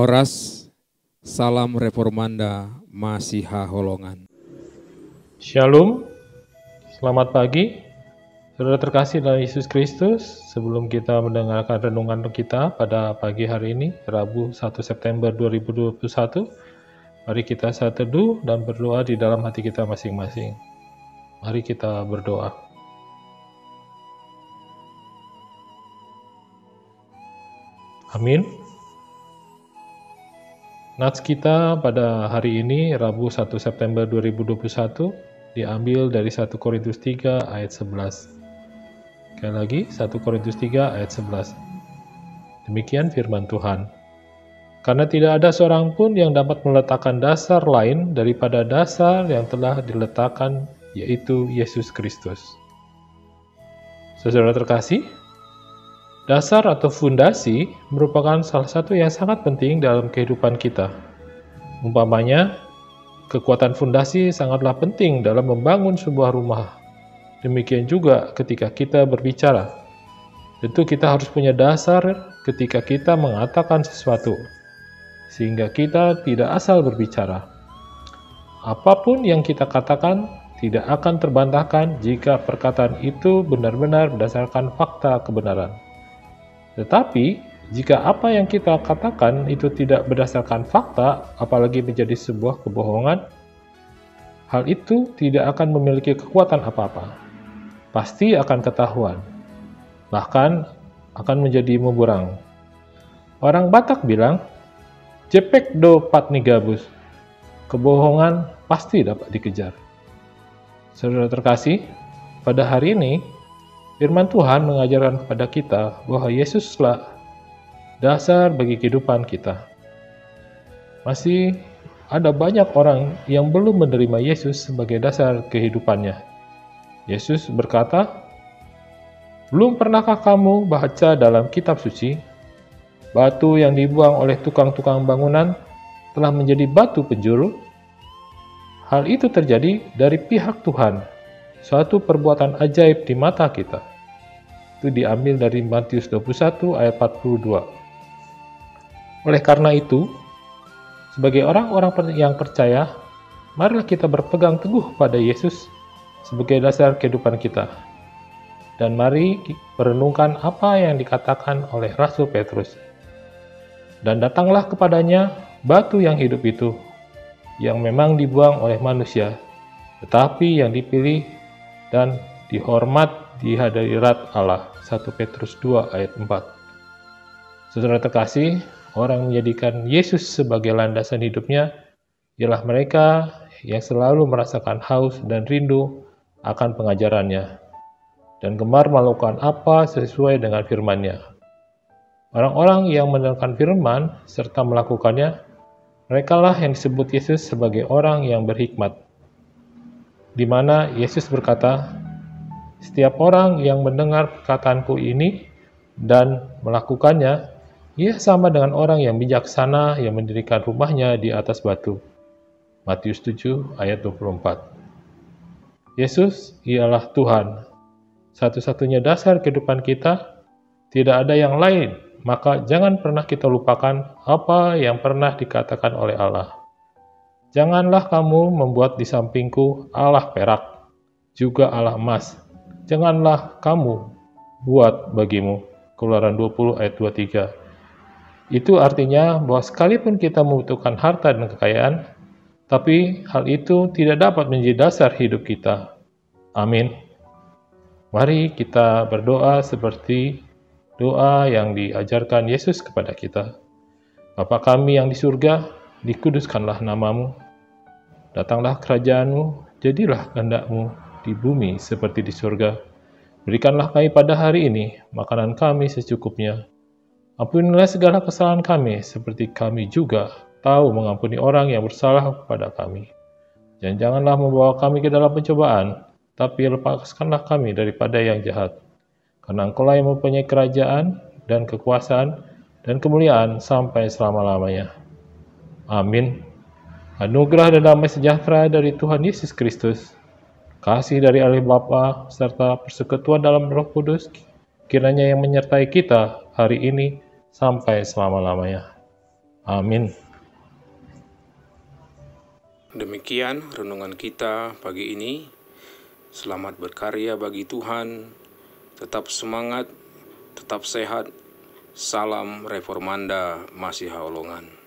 Oras, salam reformanda, Masiha Holongan. Shalom, selamat pagi, saudara terkasih dalam Yesus Kristus. Sebelum kita mendengarkan renungan kita pada pagi hari ini, Rabu 1 September 2021, mari kita saat teduh dan berdoa di dalam hati kita masing-masing. Mari kita berdoa. Amin. Nats kita pada hari ini, Rabu 1 September 2021, diambil dari 1 Korintus 3 ayat 11. Sekali lagi, 1 Korintus 3 ayat 11. Demikian firman Tuhan. Karena tidak ada seorang pun yang dapat meletakkan dasar lain daripada dasar yang telah diletakkan, yaitu Yesus Kristus. Saudara terkasih, dasar atau fundasi merupakan salah satu yang sangat penting dalam kehidupan kita. Umpamanya, kekuatan fundasi sangatlah penting dalam membangun sebuah rumah. Demikian juga ketika kita berbicara. Tentu kita harus punya dasar ketika kita mengatakan sesuatu, sehingga kita tidak asal berbicara. Apapun yang kita katakan tidak akan terbantahkan jika perkataan itu benar-benar berdasarkan fakta kebenaran. Tetapi, jika apa yang kita katakan itu tidak berdasarkan fakta, apalagi menjadi sebuah kebohongan, hal itu tidak akan memiliki kekuatan apa-apa. Pasti akan ketahuan, bahkan akan menjadi memburang. Orang Batak bilang, "Jepek do patni gabus." Kebohongan pasti dapat dikejar. Saudara terkasih, pada hari ini, Firman Tuhan mengajarkan kepada kita bahwa Yesuslah dasar bagi kehidupan kita. Masih ada banyak orang yang belum menerima Yesus sebagai dasar kehidupannya. Yesus berkata, "Belum pernahkah kamu baca dalam kitab suci, batu yang dibuang oleh tukang-tukang bangunan telah menjadi batu penjuru? Hal itu terjadi dari pihak Tuhan, suatu perbuatan ajaib di mata kita." Itu diambil dari Matius 21 ayat 42. Oleh karena itu, sebagai orang-orang yang percaya, marilah kita berpegang teguh pada Yesus sebagai dasar kehidupan kita. Dan mari merenungkan apa yang dikatakan oleh Rasul Petrus. Dan datanglah kepadanya batu yang hidup itu, yang memang dibuang oleh manusia, tetapi yang dipilih dan dihormat di hadirat Allah. 1 Petrus 2 ayat 4. Saudara terkasih, orang menjadikan Yesus sebagai landasan hidupnya ialah mereka yang selalu merasakan haus dan rindu akan pengajarannya dan gemar melakukan apa sesuai dengan firman-Nya. Orang-orang yang mendengarkan firman serta melakukannya, merekalah yang disebut Yesus sebagai orang yang berhikmat, di mana Yesus berkata, "Setiap orang yang mendengar perkataanku ini dan melakukannya, ia sama dengan orang yang bijaksana yang mendirikan rumahnya di atas batu." Matius 7 ayat 24. Yesus ialah Tuhan. Satu-satunya dasar kehidupan kita, tidak ada yang lain. Maka jangan pernah kita lupakan apa yang pernah dikatakan oleh Allah. "Janganlah kamu membuat di sampingku Allah perak, juga Allah emas. Janganlah kamu buat bagimu." Keluaran 20 ayat 23. Itu artinya bahwa sekalipun kita membutuhkan harta dan kekayaan, tapi hal itu tidak dapat menjadi dasar hidup kita. Amin. Mari kita berdoa seperti doa yang diajarkan Yesus kepada kita. Bapa kami yang di surga, dikuduskanlah namamu. Datanglah kerajaanmu, jadilah kehendakmu di bumi seperti di surga. Berikanlah kami pada hari ini makanan kami secukupnya. Ampunilah segala kesalahan kami, seperti kami juga tahu mengampuni orang yang bersalah kepada kami. Dan janganlah membawa kami ke dalam pencobaan, tapi lepaskanlah kami daripada yang jahat. Karena Engkau-lah yang mempunyai kerajaan dan kekuasaan dan kemuliaan sampai selama-lamanya. Amin. Anugerah dan damai sejahtera dari Tuhan Yesus Kristus, kasih dari Allah Bapa, serta persekutuan dalam Roh Kudus, kiranya yang menyertai kita hari ini sampai selama-lamanya. Amin. Demikian renungan kita pagi ini. Selamat berkarya bagi Tuhan. Tetap semangat, tetap sehat. Salam Reformanda Masiha Holongan.